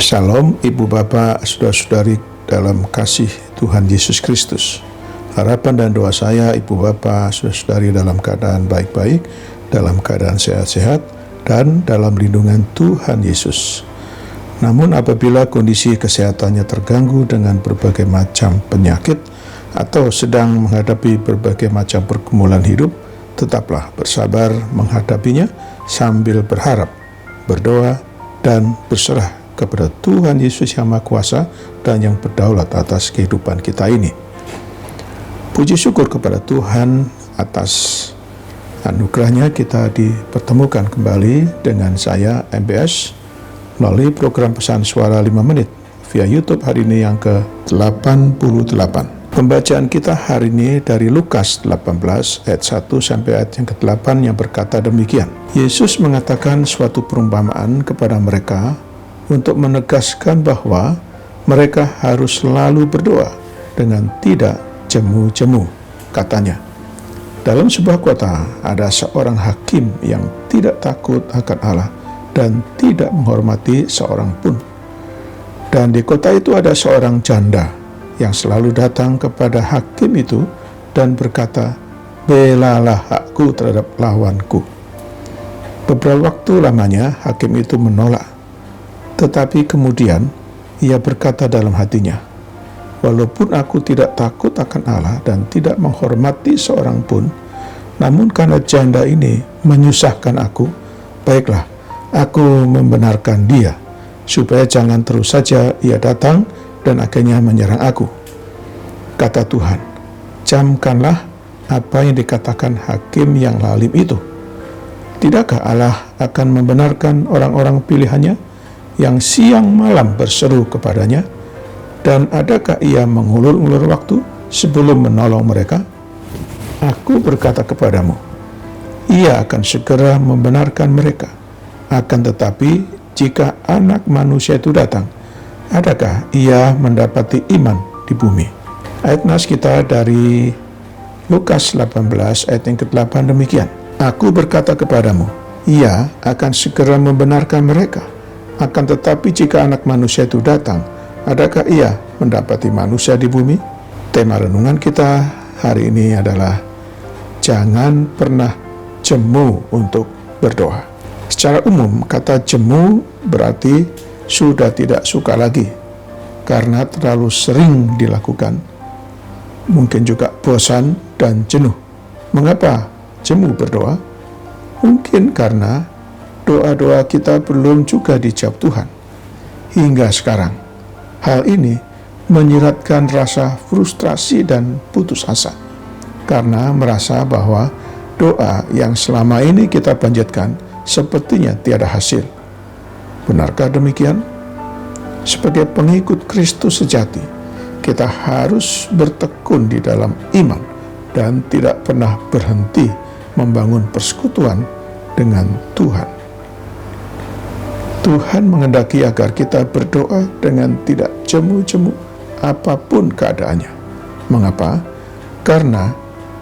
Shalom Ibu Bapak, Saudara-saudari dalam kasih Tuhan Yesus Kristus. Harapan dan doa saya Ibu Bapak, Saudara-saudari dalam keadaan baik-baik, dalam keadaan sehat-sehat, dan dalam lindungan Tuhan Yesus. Namun apabila kondisi kesehatannya terganggu dengan berbagai macam penyakit atau sedang menghadapi berbagai macam pergumulan hidup, tetaplah bersabar menghadapinya sambil berharap, berdoa, dan berserah kepada Tuhan Yesus yang Maha Kuasa dan yang berdaulat atas kehidupan kita ini. Puji syukur kepada Tuhan atas anugerahnya kita dipertemukan kembali dengan saya MBS melalui program pesan suara 5 menit via YouTube hari ini yang ke-88. Pembacaan kita hari ini dari Lukas 18 ayat 1 sampai ayat yang ke-8 yang berkata demikian. Yesus mengatakan suatu perumpamaan kepada mereka untuk menegaskan bahwa mereka harus selalu berdoa dengan tidak jemu-jemu. Katanya, dalam sebuah kota ada seorang hakim yang tidak takut akan Allah dan tidak menghormati seorang pun. Dan di kota itu ada seorang janda yang selalu datang kepada hakim itu dan berkata, "Belalah hakku terhadap lawanku." Beberapa waktu lamanya hakim itu menolak. Tetapi kemudian ia berkata dalam hatinya, "Walaupun aku tidak takut akan Allah dan tidak menghormati seorang pun, namun karena janda ini menyusahkan aku, baiklah, aku membenarkan dia, supaya jangan terus saja ia datang dan akhirnya menyerang aku." Kata Tuhan, "Camkanlah apa yang dikatakan hakim yang lalim itu. Tidakkah Allah akan membenarkan orang-orang pilihannya yang siang malam berseru kepadanya, dan adakah ia mengulur-ulur waktu sebelum menolong mereka? Aku berkata kepadamu, ia akan segera membenarkan mereka. Akan tetapi, jika Anak Manusia itu datang, adakah ia mendapati iman di bumi?" Ayat nas kita dari Lukas 18 ayat yang ke-8 demikian. Aku berkata kepadamu, ia akan segera membenarkan mereka. Akan tetapi jika Anak Manusia itu datang, adakah ia mendapati manusia di bumi? Tema renungan kita hari ini adalah jangan pernah jemu untuk berdoa. Secara umum, kata jemu berarti sudah tidak suka lagi karena terlalu sering dilakukan. Mungkin juga bosan dan jenuh. Mengapa jemu berdoa? Mungkin karena doa-doa kita belum juga dijawab Tuhan hingga sekarang. Hal ini menyiratkan rasa frustrasi dan putus asa karena merasa bahwa doa yang selama ini kita panjatkan sepertinya tiada hasil. Benarkah demikian? Sebagai pengikut Kristus sejati, kita harus bertekun di dalam iman dan tidak pernah berhenti membangun persekutuan dengan Tuhan. Tuhan menghendaki agar kita berdoa dengan tidak jemu-jemu apapun keadaannya. Mengapa? Karena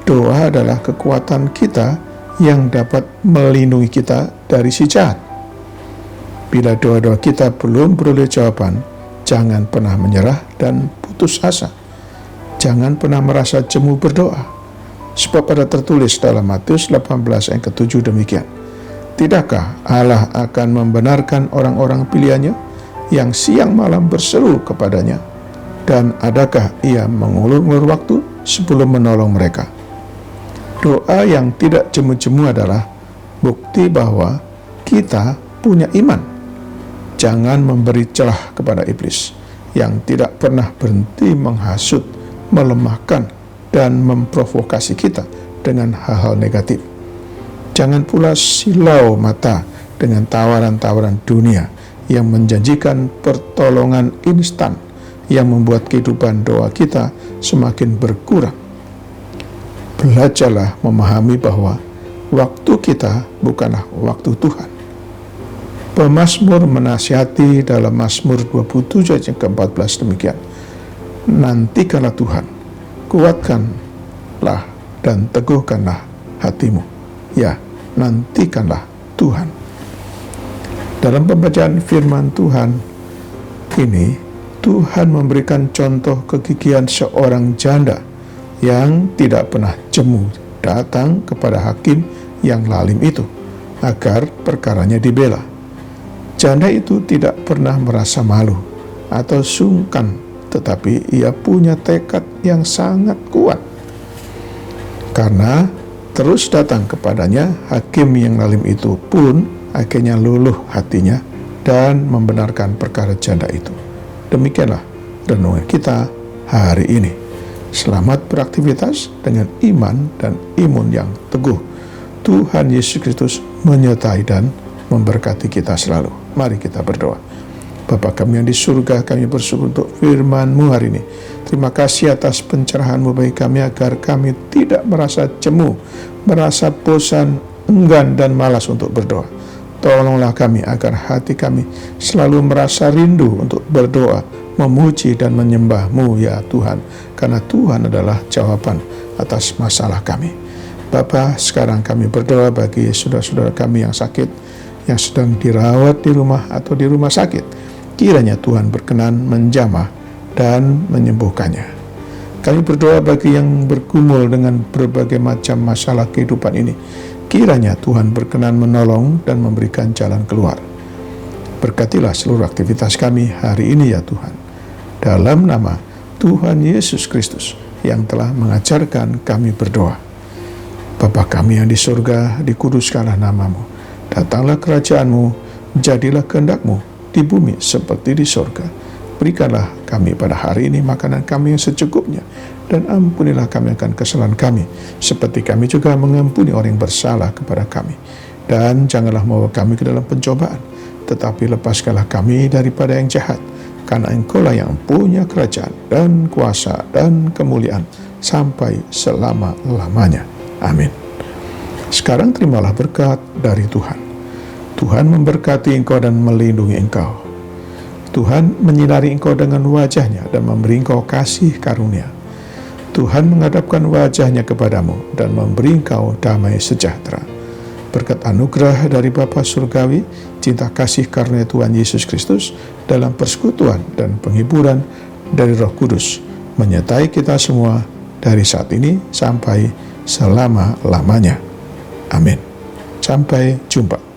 doa adalah kekuatan kita yang dapat melindungi kita dari si jahat. Bila doa-doa kita belum beroleh jawaban, jangan pernah menyerah dan putus asa. Jangan pernah merasa jemu berdoa. Sebab ada tertulis dalam Matius 18 ayat ke-7 demikian. Tidakkah Allah akan membenarkan orang-orang pilihannya yang siang malam berseru kepadanya? Dan adakah ia mengulur-ulur waktu sebelum menolong mereka? Doa yang tidak jemu-jemu adalah bukti bahwa kita punya iman. Jangan memberi celah kepada iblis yang tidak pernah berhenti menghasut, melemahkan, dan memprovokasi kita dengan hal-hal negatif. Jangan pula silau mata dengan tawaran-tawaran dunia yang menjanjikan pertolongan instan yang membuat kehidupan doa kita semakin berkurang. Belajarlah memahami bahwa waktu kita bukanlah waktu Tuhan. Pemazmur menasihati dalam Mazmur 27 ayat yang ke-14 demikian. Nantikanlah Tuhan, kuatkanlah dan teguhkanlah hatimu. Ya, nantikanlah Tuhan. Dalam pembacaan firman Tuhan ini Tuhan memberikan contoh kegigihan seorang janda yang tidak pernah jemu datang kepada hakim yang lalim itu agar perkaranya dibela. Janda itu tidak pernah merasa malu atau sungkan, tetapi ia punya tekad yang sangat kuat. Karena terus datang kepadanya, hakim yang lalim itu pun akhirnya luluh hatinya dan membenarkan perkara janda itu. Demikianlah renungan kita hari ini. Selamat beraktivitas dengan iman dan imun yang teguh. Tuhan Yesus Kristus menyertai dan memberkati kita selalu. Mari kita berdoa. Bapa kami yang di surga, kami bersyukur untuk firman-Mu hari ini. Terima kasih atas pencerahan-Mu bagi kami agar kami tidak merasa jemu, merasa bosan, enggan, dan malas untuk berdoa. Tolonglah kami agar hati kami selalu merasa rindu untuk berdoa, memuji dan menyembah-Mu ya Tuhan, karena Tuhan adalah jawaban atas masalah kami. Bapa, sekarang kami berdoa bagi saudara-saudara kami yang sakit, yang sedang dirawat di rumah atau di rumah sakit. Kiranya Tuhan berkenan menjamah dan menyembuhkannya. Kami berdoa bagi yang bergumul dengan berbagai macam masalah kehidupan ini. Kiranya Tuhan berkenan menolong dan memberikan jalan keluar. Berkatilah seluruh aktivitas kami hari ini ya Tuhan. Dalam nama Tuhan Yesus Kristus yang telah mengajarkan kami berdoa. Bapa kami yang di surga, dikuduskanlah nama-Mu. Datanglah kerajaan-Mu, jadilah kehendak-Mu di bumi seperti di surga. Berikanlah kami pada hari ini makanan kami yang secukupnya, dan ampunilah kami akan kesalahan kami, seperti kami juga mengampuni orang yang bersalah kepada kami. Dan janganlah membawa kami ke dalam pencobaan, tetapi lepaskanlah kami daripada yang jahat, karena Engkau-lah yang punya kerajaan dan kuasa dan kemuliaan sampai selama-lamanya. Amin. Sekarang terimalah berkat dari Tuhan. Tuhan memberkati engkau dan melindungi engkau. Tuhan menyinari engkau dengan wajah-Nya dan memberi engkau kasih karunia. Tuhan menghadapkan wajah-Nya kepadamu dan memberi engkau damai sejahtera. Berkat anugerah dari Bapa Surgawi, cinta kasih karunia Tuhan Yesus Kristus dalam persekutuan dan penghiburan dari Roh Kudus menyertai kita semua dari saat ini sampai selama-lamanya. Amin. Sampai jumpa.